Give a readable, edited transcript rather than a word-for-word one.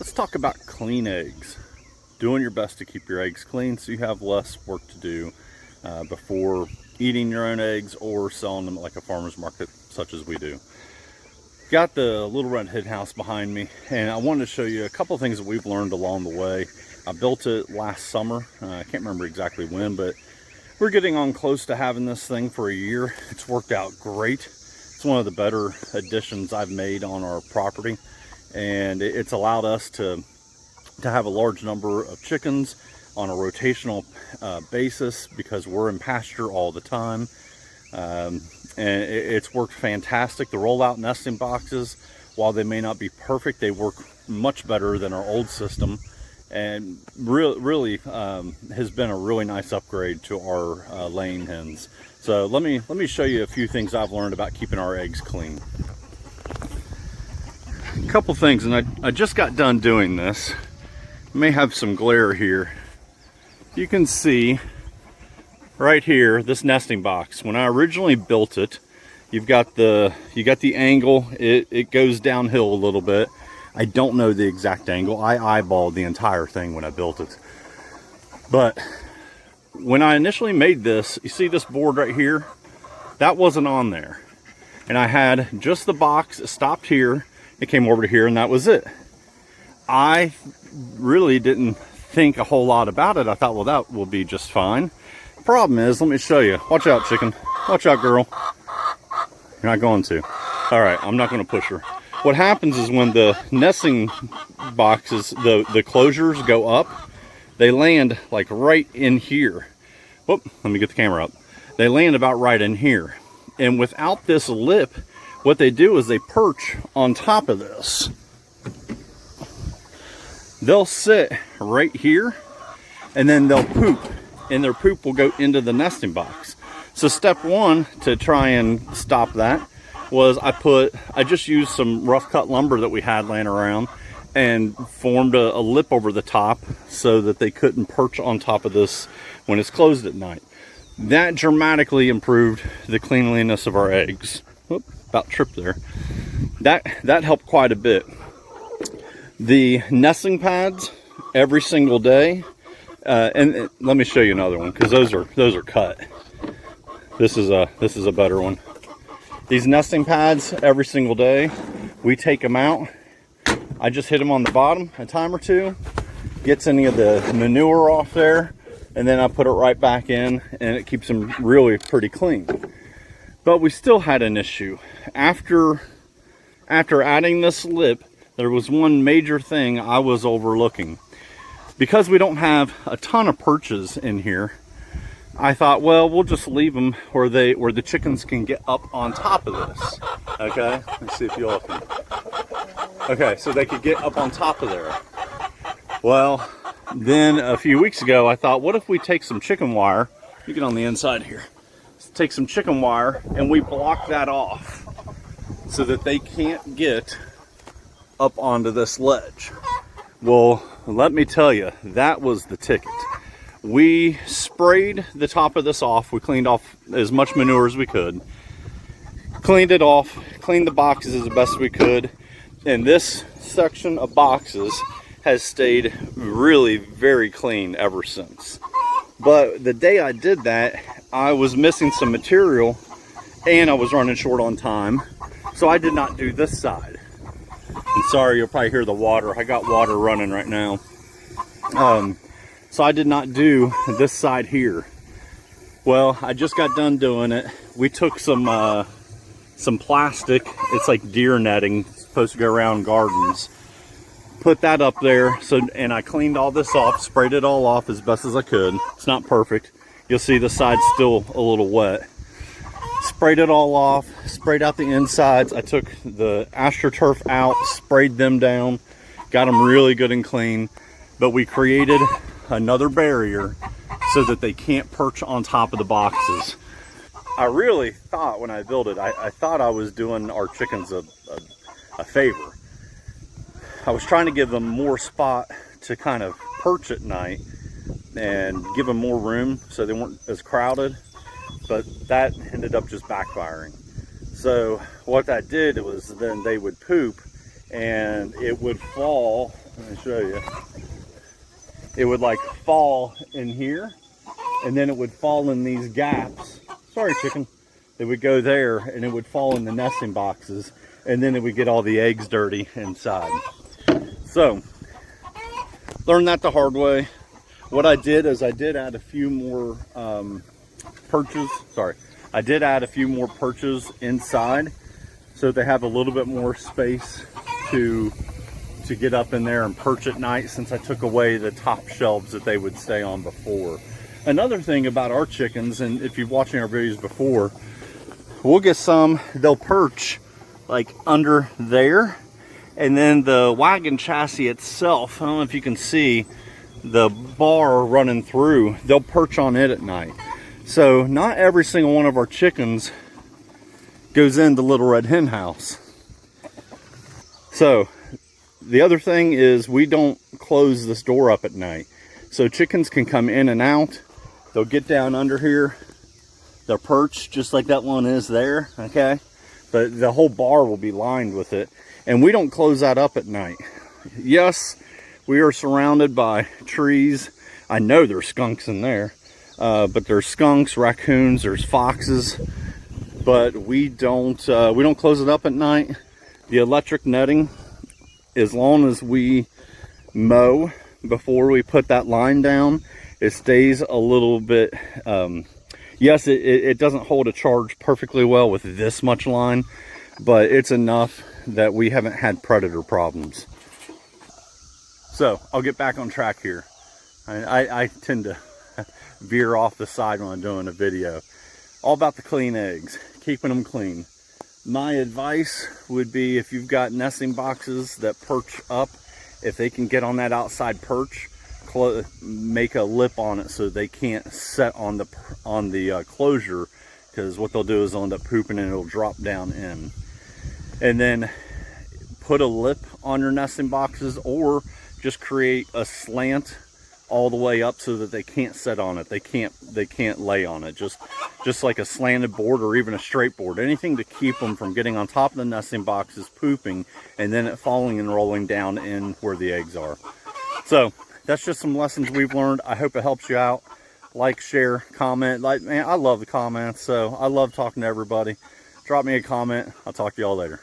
Let's talk about clean eggs. Doing your best to keep your eggs clean so you have less work to do before eating your own eggs or selling them at like a farmer's market such as we do. Got the little Red Hen House behind me, and I wanted to show you a couple of things that we've learned along the way. I built it last summer. I can't remember exactly when, but we're getting on close to having this thing for a year. It's worked out great. It's one of the better additions I've made on our property, and it's allowed us to have a large number of chickens on a rotational basis because we're in pasture all the time. And it's worked fantastic. The rollout nesting boxes, while they may not be perfect, they work much better than our old system, and really has been a really nice upgrade to our laying hens. So let me show you a few things I've learned about keeping our eggs clean. A couple things, and I just got done doing this. May have some glare here. You can see right here this nesting box. When I originally built it, you got the angle. It goes downhill a little bit. I don't know the exact angle. I eyeballed the entire thing when I built it. But when I initially made this, you see this board right here? That wasn't on there. And I had just the box. It stopped here. It came over to here, and that was it. I really didn't think a whole lot about it. I thought, well, that will be just fine. Problem is, let me show you. Watch out, chicken. Watch out, girl. You're not going to. All right, I'm not going to push her. What happens is when the nesting boxes, the closures go up, they land like right in here. Whoop, let me get the camera up. They land about right in here. And without this lip, what they do is they perch on top of this. They'll sit right here, and then they'll poop, and their poop will go into the nesting box. So step one to try and stop that was I just used some rough cut lumber that we had laying around and formed a lip over the top so that they couldn't perch on top of this when it's closed at night. That dramatically improved the cleanliness of our eggs. Whoop, about tripped there. That helped quite a bit. The nesting pads every single day, and let me show you another one because those are cut. This is a better one. These nesting pads every single day, we take them out. I just hit them on the bottom a time or two, gets any of the manure off there, and then I put it right back in, and it keeps them really pretty clean. But we still had an issue after adding this lip. There was one major thing I was overlooking. Because we don't have a ton of perches in here, I thought, well, we'll just leave them where the chickens can get up on top of this. Okay, let's see if you all can. Okay, so they could get up on top of there. Well, then a few weeks ago, I thought, what if we take some chicken wire? You get on the inside here. Let's take some chicken wire and we block that off so that they can't get up onto this ledge. Well, let me tell you, that was the ticket. We sprayed the top of this off. We cleaned off as much manure as we could, cleaned it off, cleaned the boxes as best we could, and this section of boxes has stayed really very clean ever since. But the day I did that, I was missing some material and I was running short on time, so I did not do this side. And sorry, you'll probably hear the water. I got water running right now. So I did not do this side here. Well, I just got done doing it. We took some plastic. It's like deer netting. It's supposed to go around gardens. Put that up there. And I cleaned all this off, sprayed it all off as best as I could. It's not perfect. You'll see the side's still a little wet. Sprayed it all off, sprayed out the insides. I took the AstroTurf out, sprayed them down, got them really good and clean. But we created another barrier so that they can't perch on top of the boxes. I really thought when I built it, I thought I was doing our chickens a favor. I was trying to give them more spot to kind of perch at night and give them more room so they weren't as crowded. But that ended up just backfiring. So what that did was then they would poop and it would fall Let me show you. It would like fall in here, and then it would fall in these gaps. Sorry, chicken. It would go there, and it would fall in the nesting boxes, and then it would get all the eggs dirty inside. So, learned that the hard way. What I did is I did add a few more perches. Sorry, I did add a few more perches inside, so they have a little bit more space to get up in there and perch at night, since I took away the top shelves that they would stay on before. Another thing about our chickens, and if you're watching our videos before, we'll get some, they'll perch like under there, and then the wagon chassis itself, I don't know if you can see the bar running through, they'll perch on it at night. So not every single one of our chickens goes in the little Red Hen House. So the other thing is we don't close this door up at night. So chickens can come in and out. They'll get down under here. They'll perch just like that one is there, okay? But the whole bar will be lined with it. And we don't close that up at night. Yes, we are surrounded by trees. I know there's skunks in there. But there's skunks, raccoons, there's foxes. But we don't close it up at night. The electric netting, as long as we mow before we put that line down, it stays a little bit, yes, it doesn't hold a charge perfectly well with this much line, but it's enough that we haven't had predator problems. So I'll get back on track here. I tend to veer off the side when I'm doing a video. All about the clean eggs, keeping them clean. My advice would be, if you've got nesting boxes that perch up, if they can get on that outside perch, make a lip on it so they can't set on the closure, because what they'll do is they'll end up pooping and it'll drop down in. And then put a lip on your nesting boxes, or just create a slant all the way up so that they can't sit on it. They can't lay on it. Just like a slanted board or even a straight board. Anything to keep them from getting on top of the nesting boxes, pooping, and then it falling and rolling down in where the eggs are. So that's just some lessons we've learned. I hope it helps you out. Like, share, comment. Like, man, I love the comments, so I love talking to everybody. Drop me a comment. I'll talk to y'all later.